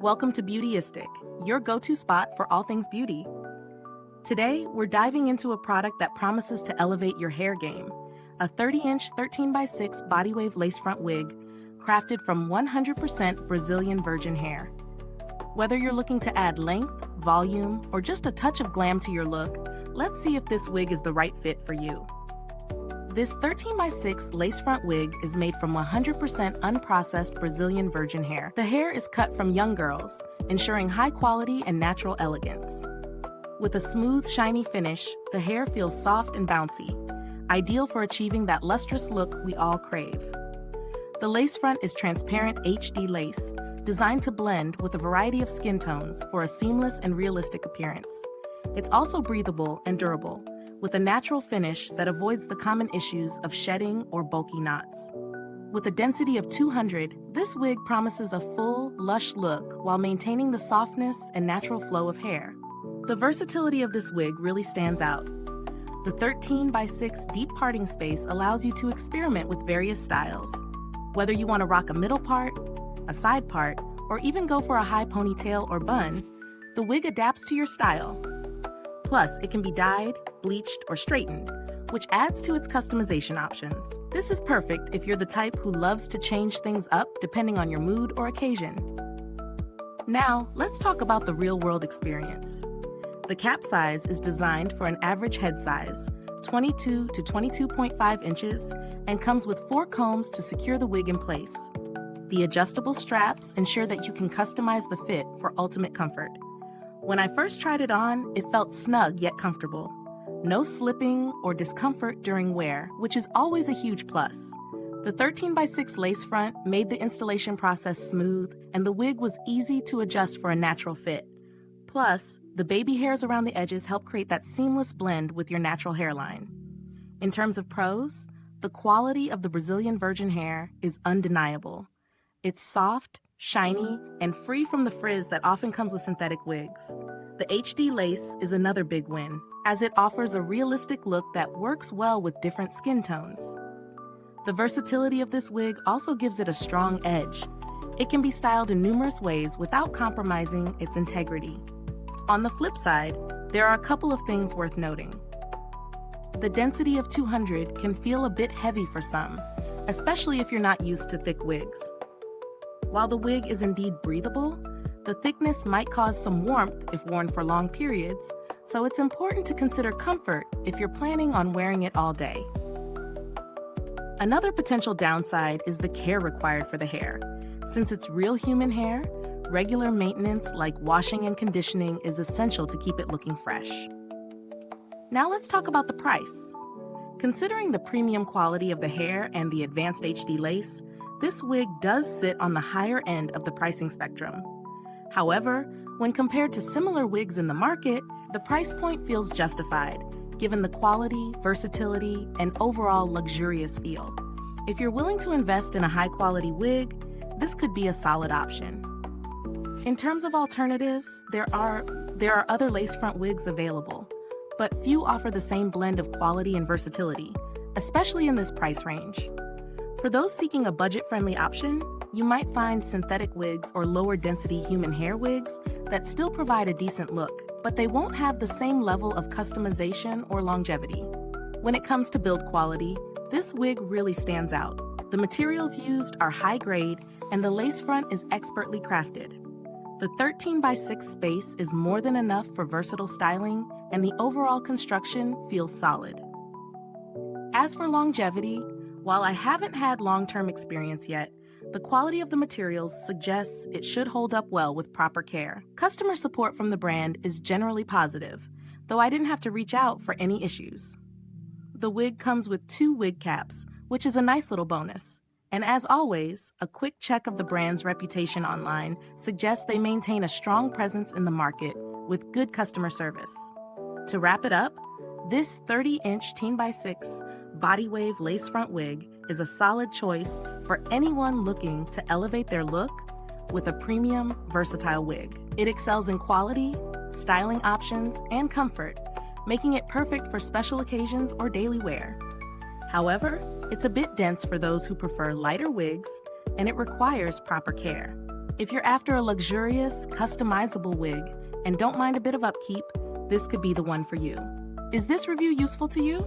Welcome to Beautyistic, your go-to spot for all things beauty. Today, we're diving into a product that promises to elevate your hair game. A 30-inch 13x6 body wave lace front wig, crafted from 100% Brazilian virgin hair. Whether you're looking to add length, volume, or just a touch of glam to your look, let's see if this wig is the right fit for you. This 13x6 lace front wig is made from 100% unprocessed Brazilian virgin hair. The hair is cut from young girls, ensuring high quality and natural elegance. With a smooth, shiny finish, the hair feels soft and bouncy, ideal for achieving that lustrous look we all crave. The lace front is transparent HD lace, designed to blend with a variety of skin tones for a seamless and realistic appearance. It's also breathable and durable, with a natural finish that avoids the common issues of shedding or bulky knots. With a density of 200, this wig promises a full, lush look while maintaining the softness and natural flow of hair. The versatility of this wig really stands out. The 13x6 deep parting space allows you to experiment with various styles. Whether you want to rock a middle part, a side part, or even go for a high ponytail or bun, the wig adapts to your style. Plus, it can be dyed, bleached, or straightened, which adds to its customization options. This is perfect if you're the type who loves to change things up depending on your mood or occasion. Now, let's talk about the real-world experience. The cap size is designed for an average head size, 22 to 22.5 inches, and comes with 4 combs to secure the wig in place. The adjustable straps ensure that you can customize the fit for ultimate comfort. When I first tried it on, it felt snug yet comfortable. No slipping or discomfort during wear, which is always a huge plus. The 13x6 lace front made the installation process smooth, and the wig was easy to adjust for a natural fit. Plus, the baby hairs around the edges help create that seamless blend with your natural hairline. In terms of pros, the quality of the Brazilian virgin hair is undeniable. It's soft, shiny, and free from the frizz that often comes with synthetic wigs. The HD lace is another big win, as it offers a realistic look that works well with different skin tones. The versatility of this wig also gives it a strong edge. It can be styled in numerous ways without compromising its integrity. On the flip side, there are a couple of things worth noting. The density of 200 can feel a bit heavy for some, especially if you're not used to thick wigs. While the wig is indeed breathable, the thickness might cause some warmth if worn for long periods, so it's important to consider comfort if you're planning on wearing it all day. Another potential downside is the care required for the hair. Since it's real human hair, regular maintenance like washing and conditioning is essential to keep it looking fresh. Now let's talk about the price. Considering the premium quality of the hair and the advanced HD lace, this wig does sit on the higher end of the pricing spectrum. However, when compared to similar wigs in the market, the price point feels justified, given the quality, versatility, and overall luxurious feel. If you're willing to invest in a high-quality wig, this could be a solid option. In terms of alternatives, there are other lace front wigs available, but few offer the same blend of quality and versatility, especially in this price range. For those seeking a budget-friendly option, you might find synthetic wigs or lower-density human hair wigs that still provide a decent look, but they won't have the same level of customization or longevity. When it comes to build quality, this wig really stands out. The materials used are high-grade, and the lace front is expertly crafted. The 13x6 space is more than enough for versatile styling, and the overall construction feels solid. As for longevity, while I haven't had long-term experience yet, the quality of the materials suggests it should hold up well with proper care. Customer support from the brand is generally positive, though I didn't have to reach out for any issues. The wig comes with 2 wig caps, which is a nice little bonus. And as always, a quick check of the brand's reputation online suggests they maintain a strong presence in the market with good customer service. To wrap it up, this 30-inch 10x6 body wave lace front wig is a solid choice for anyone looking to elevate their look with a premium, versatile wig. It excels in quality, styling options, and comfort, making it perfect for special occasions or daily wear. However, it's a bit dense for those who prefer lighter wigs, and it requires proper care. If you're after a luxurious, customizable wig and don't mind a bit of upkeep, this could be the one for you. Is this review useful to you?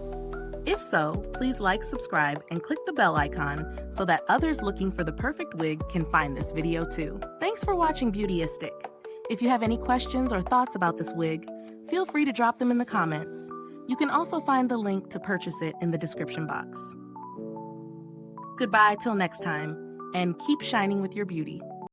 If so, please like, subscribe, and click the bell icon so that others looking for the perfect wig can find this video too. Thanks for watching Beautyistic. If you have any questions or thoughts about this wig, feel free to drop them in the comments. You can also find the link to purchase it in the description box. Goodbye till next time, and keep shining with your beauty.